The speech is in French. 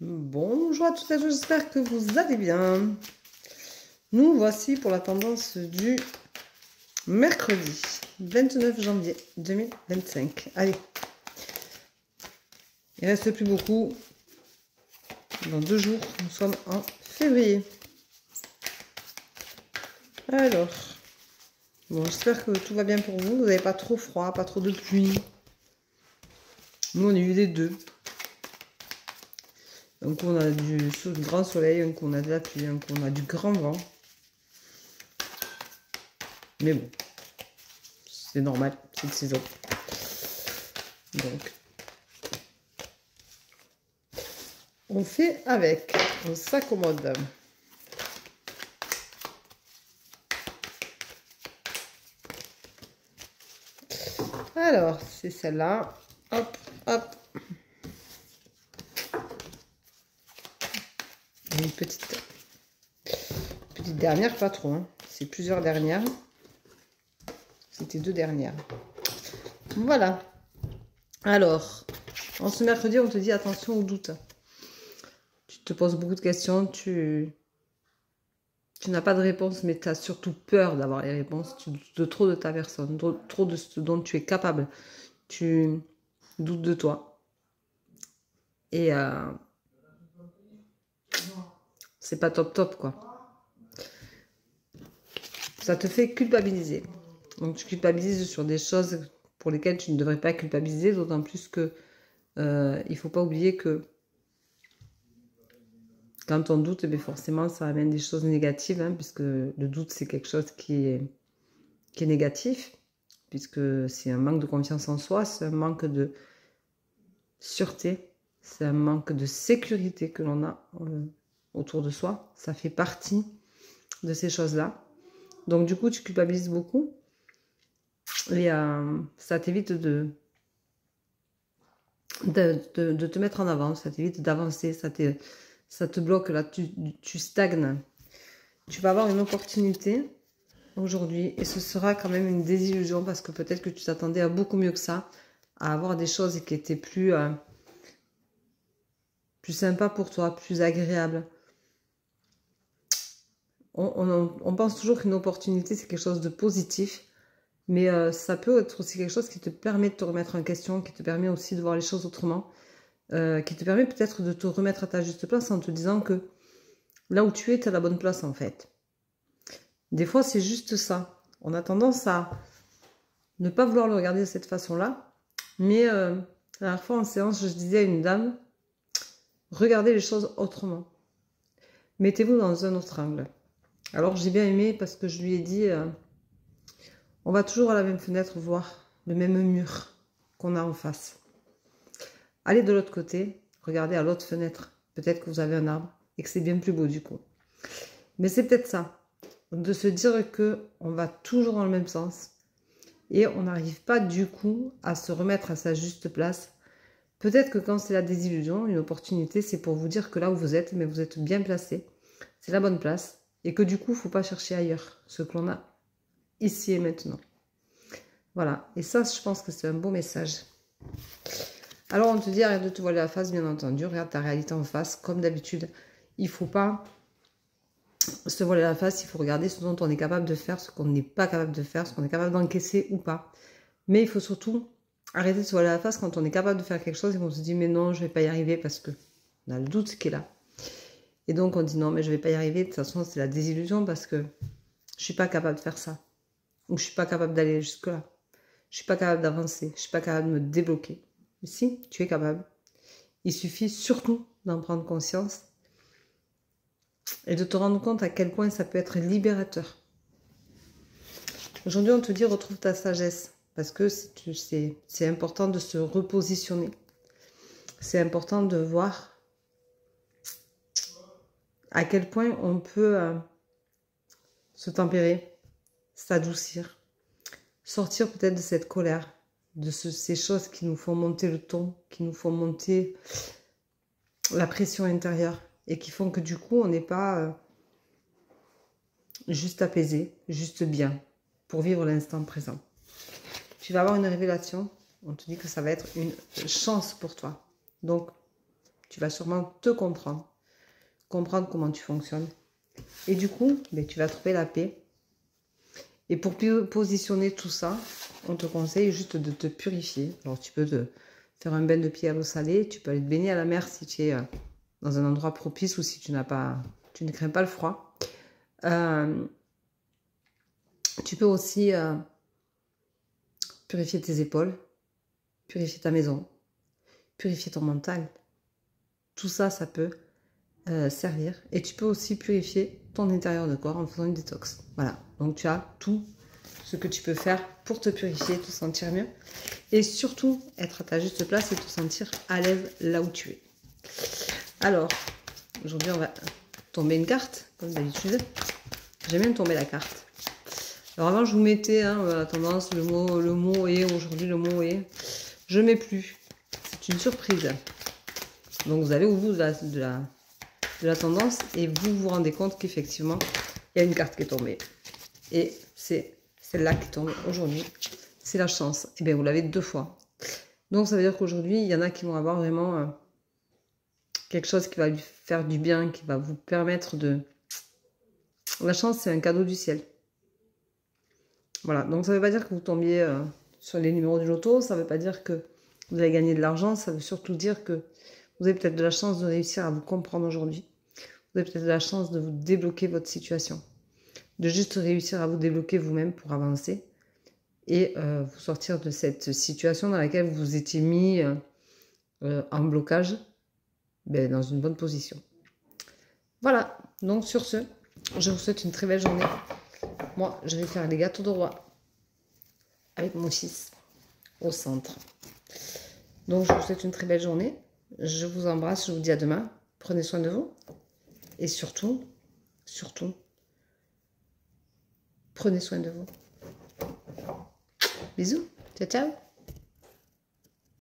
Bonjour à toutes et à tous, j'espère que vous allez bien. Nous voici pour la tendance du mercredi 29 janvier 2025. Allez, il ne reste plus beaucoup. Dans 2 jours, nous sommes en février. Alors, bon, j'espère que tout va bien pour vous. Vous n'avez pas trop froid, pas trop de pluie. Nous, on a eu les deux. Donc on a du grand soleil, donc on a de la pluie, donc on a du grand vent. Mais bon, c'est normal, c'est de saison. Donc, on fait avec, on s'accommode. Alors, c'est celle-là. Hop, hop. Une petite dernière, pas trop. Hein. C'est plusieurs dernières. C'était 2 dernières. Voilà. Alors, en ce mercredi, on te dit attention aux doutes. Tu te poses beaucoup de questions, tu n'as pas de réponse, mais tu as surtout peur d'avoir les réponses. Tu doutes de trop de ta personne, trop de ce dont tu es capable. Tu doutes de toi. Et c'est pas top, quoi. Ça te fait culpabiliser. Donc tu culpabilises sur des choses pour lesquelles tu ne devrais pas culpabiliser, d'autant plus que il ne faut pas oublier que quand on doute, eh forcément ça amène des choses négatives, hein, puisque le doute c'est quelque chose qui est négatif, puisque c'est un manque de confiance en soi, c'est un manque de sûreté, c'est un manque de sécurité que l'on a autour de soi. Ça fait partie de ces choses-là. Donc du coup, tu culpabilises beaucoup et ça t'évite de te mettre en avant, ça t'évite d'avancer, ça te bloque, là, tu stagnes. Tu vas avoir une opportunité aujourd'hui et ce sera quand même une désillusion parce que peut-être que tu t'attendais à beaucoup mieux que ça, à avoir des choses qui étaient plus sympas pour toi, plus agréables. On pense toujours qu'une opportunité, c'est quelque chose de positif, mais ça peut être aussi quelque chose qui te permet de te remettre en question, qui te permet aussi de voir les choses autrement, qui te permet peut-être de te remettre à ta juste place en te disant que là où tu es, tu as la bonne place en fait. Des fois, c'est juste ça. On a tendance à ne pas vouloir le regarder de cette façon-là, mais la dernière fois en séance, je disais à une dame, regardez les choses autrement. Mettez-vous dans un autre angle. Alors j'ai bien aimé parce que je lui ai dit, on va toujours à la même fenêtre voir le même mur qu'on a en face. Allez de l'autre côté, regardez à l'autre fenêtre. Peut-être que vous avez un arbre et que c'est bien plus beau du coup. Mais c'est peut-être ça, de se dire que on va toujours dans le même sens et on n'arrive pas du coup à se remettre à sa juste place. Peut-être que quand c'est la désillusion, une opportunité, c'est pour vous dire que là où vous êtes, mais vous êtes bien placé, c'est la bonne place. Et que du coup, il ne faut pas chercher ailleurs ce que l'on a ici et maintenant. Voilà. Et ça, je pense que c'est un beau message. Alors, on te dit, arrête de te voiler la face, bien entendu. Regarde ta réalité en face. Comme d'habitude, il ne faut pas se voiler la face. Il faut regarder ce dont on est capable de faire, ce qu'on n'est pas capable de faire, ce qu'on est capable d'encaisser ou pas. Mais il faut surtout arrêter de se voiler la face quand on est capable de faire quelque chose et qu'on se dit, mais non, je ne vais pas y arriver parce que on a le doute qui est là. Et donc, on dit non, mais je ne vais pas y arriver. De toute façon, c'est la désillusion parce que je ne suis pas capable de faire ça. Ou je ne suis pas capable d'aller jusque-là. Je ne suis pas capable d'avancer. Je ne suis pas capable de me débloquer. Mais si, tu es capable. Il suffit surtout d'en prendre conscience et de te rendre compte à quel point ça peut être libérateur. Aujourd'hui, on te dit retrouve ta sagesse parce que c'est important de se repositionner. C'est important de voir à quel point on peut se tempérer, s'adoucir, sortir peut-être de cette colère, de ces choses qui nous font monter le ton, qui nous font monter la pression intérieure et qui font que du coup, on n'est pas juste apaisé, juste bien pour vivre l'instant présent. Tu vas avoir une révélation, on te dit que ça va être une chance pour toi. Donc, tu vas sûrement te comprendre, comprendre comment tu fonctionnes. Et du coup, ben, tu vas trouver la paix. Et pour positionner tout ça, on te conseille juste de te purifier. Alors tu peux te faire un bain de pied à l'eau salée, tu peux aller te baigner à la mer si tu es dans un endroit propice ou si tu ne crains pas le froid. Tu peux aussi purifier tes épaules, purifier ta maison, purifier ton mental. Tout ça, ça peut servir. Et tu peux aussi purifier ton intérieur de corps en faisant une détox. Voilà, donc tu as tout ce que tu peux faire pour te purifier, te sentir mieux. Et surtout, être à ta juste place et te sentir à l'aise là où tu es. Alors, aujourd'hui, on va tomber une carte, comme d'habitude. J'aime bien tomber la carte. Alors avant, je vous mettais la tendance, le mot est, aujourd'hui le mot est. Je ne mets plus. C'est une surprise. Donc vous allez au bout de la tendance et vous vous rendez compte qu'effectivement, il y a une carte qui est tombée. Et c'est celle-là qui tombe aujourd'hui. C'est la chance. Et bien vous l'avez 2 fois. Donc ça veut dire qu'aujourd'hui, il y en a qui vont avoir vraiment quelque chose qui va lui faire du bien, qui va vous permettre de... La chance, c'est un cadeau du ciel. Voilà, donc ça ne veut pas dire que vous tombiez sur les numéros du loto, ça ne veut pas dire que vous allez gagner de l'argent, ça veut surtout dire que vous avez peut-être de la chance de réussir à vous comprendre aujourd'hui. Vous avez peut-être de la chance de vous débloquer votre situation, de juste réussir à vous débloquer vous-même pour avancer et vous sortir de cette situation dans laquelle vous vous étiez mis en blocage, ben, dans une bonne position. Voilà, donc sur ce, je vous souhaite une très belle journée. Moi, je vais faire les gâteaux de roi avec mon fils au centre. Donc, je vous souhaite une très belle journée. Je vous embrasse, je vous dis à demain. Prenez soin de vous. Et surtout, prenez soin de vous. Bisous. Ciao, ciao.